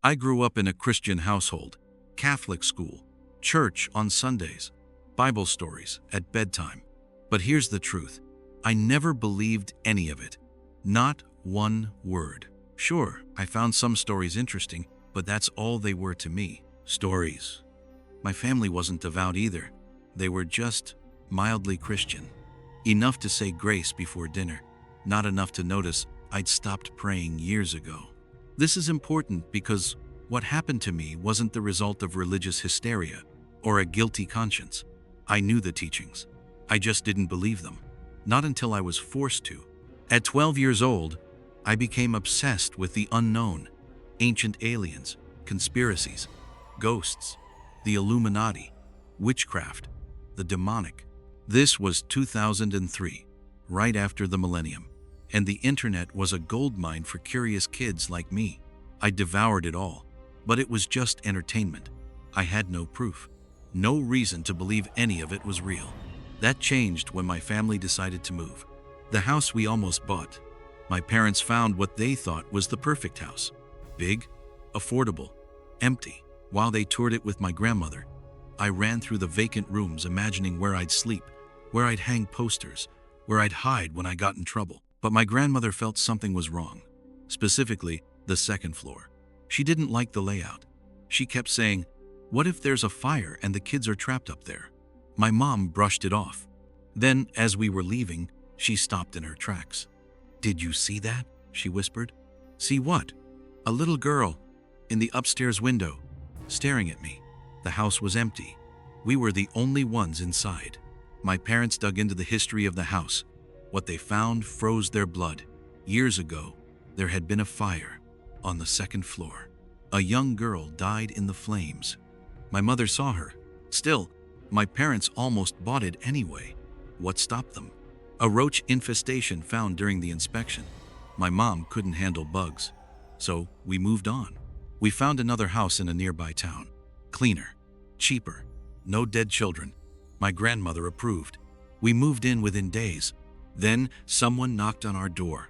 I grew up in a Christian household, Catholic school, church on Sundays, Bible stories at bedtime. But here's the truth. I never believed any of it. Not one word. Sure, I found some stories interesting, but that's all they were to me. Stories. My family wasn't devout either. They were just mildly Christian. Enough to say grace before dinner, not enough to notice I'd stopped praying years ago. This is important because what happened to me wasn't the result of religious hysteria or a guilty conscience. I knew the teachings. I just didn't believe them. Not until I was forced to. At 12 years old, I became obsessed with the unknown, ancient aliens, conspiracies, ghosts, the Illuminati, witchcraft, the demonic. This was 2003, right after the millennium, and the internet was a goldmine for curious kids like me. I devoured it all, but it was just entertainment. I had no proof, no reason to believe any of it was real. That changed when my family decided to move. The house we almost bought. My parents found what they thought was the perfect house. Big, affordable, empty. While they toured it with my grandmother, I ran through the vacant rooms imagining where I'd sleep, where I'd hang posters, where I'd hide when I got in trouble. But my grandmother felt something was wrong, specifically the second floor. She didn't like the layout. She kept saying, "What if there's a fire and the kids are trapped up there?" My mom brushed it off. Then, as we were leaving, she stopped in her tracks. "Did you see that?" she whispered. "See what?" "A little girl in the upstairs window, staring at me." The house was empty. We were the only ones inside. My parents dug into the history of the house. What they found froze their blood. Years ago, there had been a fire on the second floor. A young girl died in the flames. My mother saw her. Still, my parents almost bought it anyway. What stopped them? A roach infestation found during the inspection. My mom couldn't handle bugs, so we moved on. We found another house in a nearby town. Cleaner, cheaper, no dead children. My grandmother approved. We moved in within days. Then someone knocked on our door.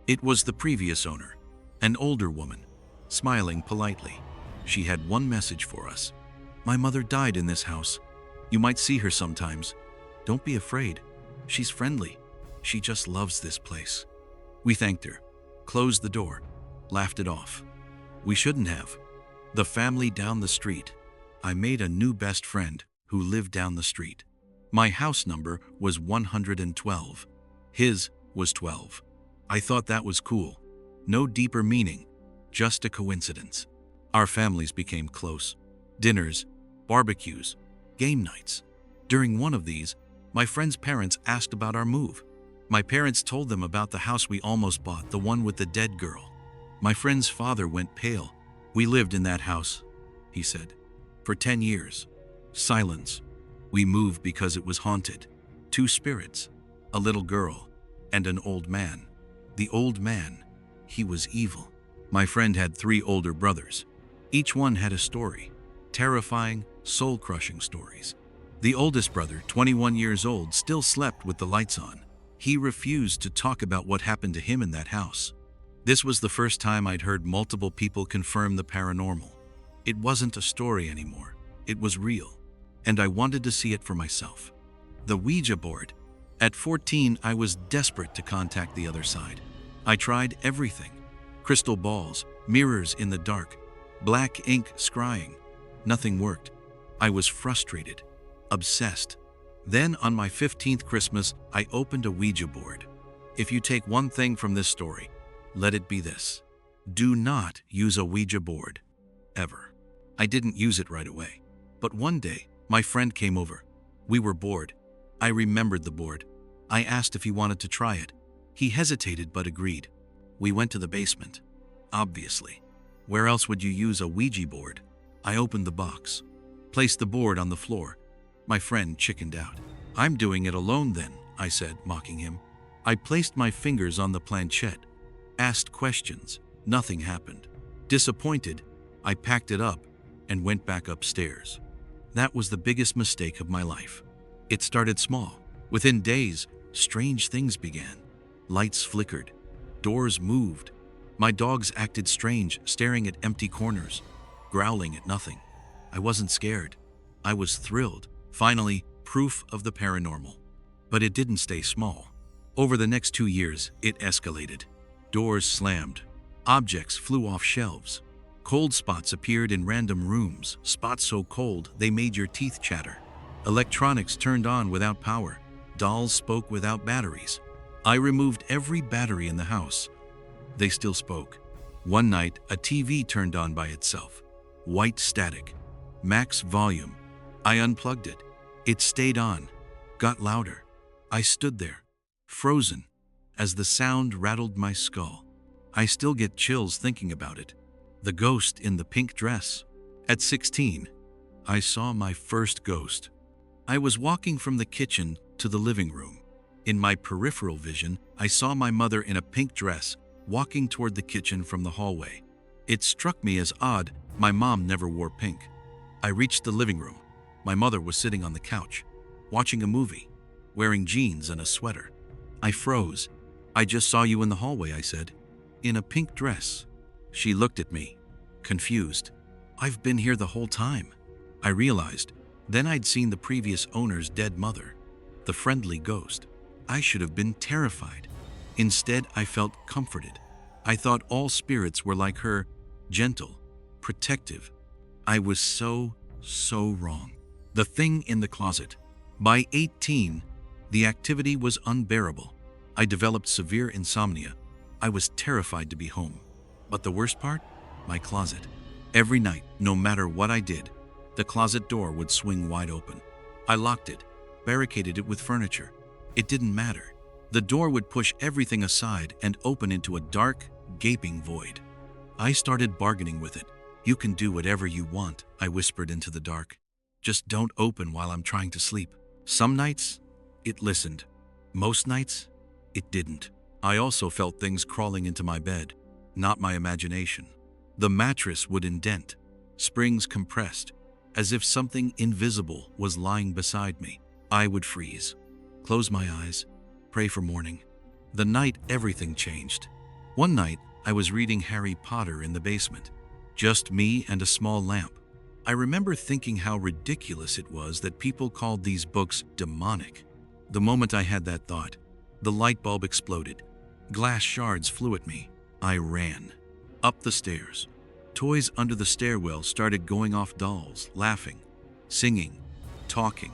It was the previous owner, an older woman, smiling politely. She had one message for us. "My mother died in this house. You might see her sometimes. Don't be afraid. She's friendly. She just loves this place." We thanked her, closed the door, laughed it off. We shouldn't have. The family down the street. I made a new best friend who lived down the street. My house number was 112. His was 12. I thought that was cool. No deeper meaning, just a coincidence. Our families became close. Dinners, barbecues, game nights. During one of these, my friend's parents asked about our move. My parents told them about the house we almost bought, the one with the dead girl. My friend's father went pale. "We lived in that house," he said, "for 10 years. Silence. We moved because it was haunted. 2 spirits, a little girl, and an old man. The old man, he was evil." My friend had 3 older brothers. Each one had a story. Terrifying, soul-crushing stories. The oldest brother, 21 years old, still slept with the lights on. He refused to talk about what happened to him in that house. This was the first time I'd heard multiple people confirm the paranormal. It wasn't a story anymore. It was real. And I wanted to see it for myself. The Ouija board. At 14, I was desperate to contact the other side. I tried everything. Crystal balls, mirrors in the dark, black ink scrying. Nothing worked. I was frustrated, obsessed. Then on my 15th Christmas, I opened a Ouija board. If you take one thing from this story, let it be this. Do not use a Ouija board. Ever. I didn't use it right away. But one day, my friend came over. We were bored. I remembered the board. I asked if he wanted to try it. He hesitated but agreed. We went to the basement. Obviously. Where else would you use a Ouija board? I opened the box. Placed the board on the floor. My friend chickened out. "I'm doing it alone then," I said, mocking him. I placed my fingers on the planchette. Asked questions. Nothing happened. Disappointed, I packed it up and went back upstairs. That was the biggest mistake of my life. It started small. Within days, strange things began. Lights flickered. Doors moved. My dogs acted strange, staring at empty corners, growling at nothing. I wasn't scared. I was thrilled. Finally, proof of the paranormal. But it didn't stay small. Over the next 2 years, it escalated. Doors slammed. Objects flew off shelves. Cold spots appeared in random rooms, spots so cold they made your teeth chatter. Electronics turned on without power. Dolls spoke without batteries. I removed every battery in the house. They still spoke. One night, a TV turned on by itself. White static. Max volume. I unplugged it. It stayed on. Got louder. I stood there, frozen, as the sound rattled my skull. I still get chills thinking about it. The ghost in the pink dress. At 16, I saw my first ghost. I was walking from the kitchen to the living room. In my peripheral vision, I saw my mother in a pink dress walking toward the kitchen from the hallway. It struck me as odd. My mom never wore pink. I reached the living room. My mother was sitting on the couch, watching a movie, wearing jeans and a sweater. I froze. "I just saw you in the hallway," I said. "In a pink dress." She looked at me, confused. "I've been here the whole time." I realized. Then I'd seen the previous owner's dead mother, the friendly ghost. I should have been terrified. Instead, I felt comforted. I thought all spirits were like her, gentle, protective. I was so wrong. The thing in the closet. By 18, the activity was unbearable. I developed severe insomnia. I was terrified to be home. But the worst part? My closet. Every night, no matter what I did, the closet door would swing wide open. I locked it, barricaded it with furniture. It didn't matter. The door would push everything aside and open into a dark, gaping void. I started bargaining with it. "You can do whatever you want," I whispered into the dark. "Just don't open while I'm trying to sleep." Some nights, it listened. Most nights, it didn't. I also felt things crawling into my bed, not my imagination. The mattress would indent, springs compressed, as if something invisible was lying beside me. I would freeze, close my eyes, pray for morning. The night everything changed. One night, I was reading Harry Potter in the basement. Just me and a small lamp. I remember thinking how ridiculous it was that people called these books demonic. The moment I had that thought, the light bulb exploded. Glass shards flew at me. I ran. Up the stairs. Toys under the stairwell started going off, dolls, laughing, singing, talking.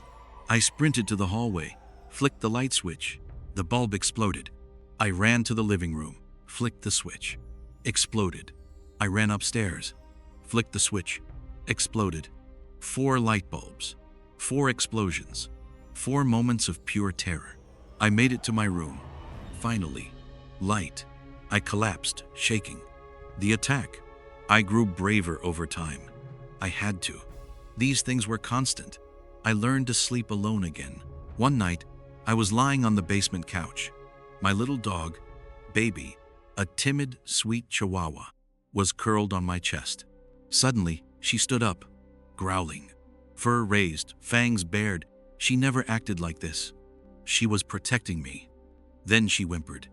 I sprinted to the hallway, flicked the light switch. The bulb exploded. I ran to the living room, flicked the switch. Exploded. I ran upstairs, flicked the switch. Exploded. 4 light bulbs. 4 explosions. 4 moments of pure terror. I made it to my room. Finally. Light. I collapsed, shaking. The attack. I grew braver over time. I had to. These things were constant. I learned to sleep alone again. One night, I was lying on the basement couch. My little dog, Baby, a timid, sweet chihuahua, was curled on my chest. Suddenly, she stood up, growling. Fur raised, fangs bared. She never acted like this. She was protecting me. Then she whimpered,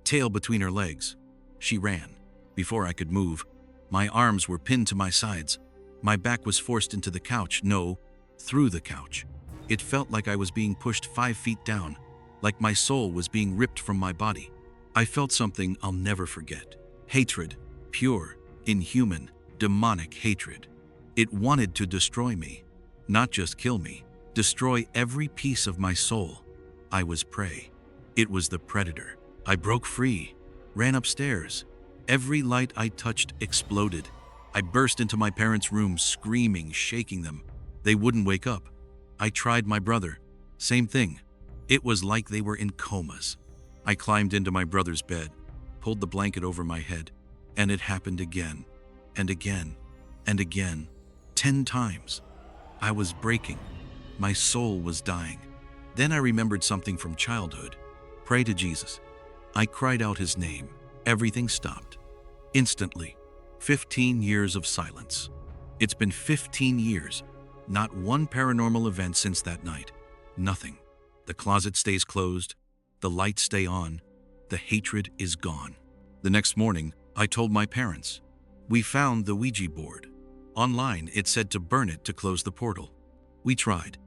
tail between her legs. She ran. Before I could move, my arms were pinned to my sides. My back was forced into the couch, no, through the couch. It felt like I was being pushed 5 feet down, like my soul was being ripped from my body. I felt something I'll never forget. Hatred, pure, inhuman, demonic hatred. It wanted to destroy me, not just kill me, destroy every piece of my soul. I was prey. It was the predator. I broke free, ran upstairs. Every light I touched exploded. I burst into my parents' room, screaming, shaking them. They wouldn't wake up. I tried my brother. Same thing. It was like they were in comas. I climbed into my brother's bed, pulled the blanket over my head, and it happened again, and again, and again, 10 times. I was breaking. My soul was dying. Then I remembered something from childhood. Pray to Jesus. I cried out his name. Everything stopped. Instantly. 15 years of silence. It's been 15 years. Not one paranormal event since that night. Nothing. The closet stays closed. The lights stay on. The hatred is gone. The next morning, I told my parents. We found the Ouija board. Online, it said to burn it to close the portal. We tried.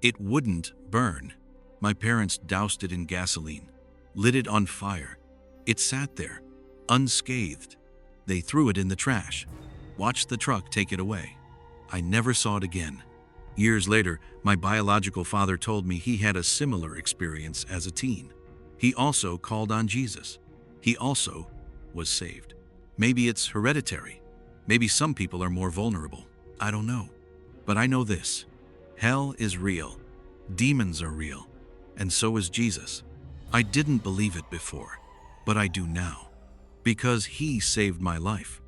It wouldn't burn. My parents doused it in gasoline, lit it on fire. It sat there, unscathed. They threw it in the trash, watched the truck take it away. I never saw it again. Years later, my biological father told me he had a similar experience as a teen. He also called on Jesus. He also was saved. Maybe it's hereditary. Maybe some people are more vulnerable. I don't know. But I know this. Hell is real. Demons are real. And so is Jesus. I didn't believe it before, but I do now. Because he saved my life.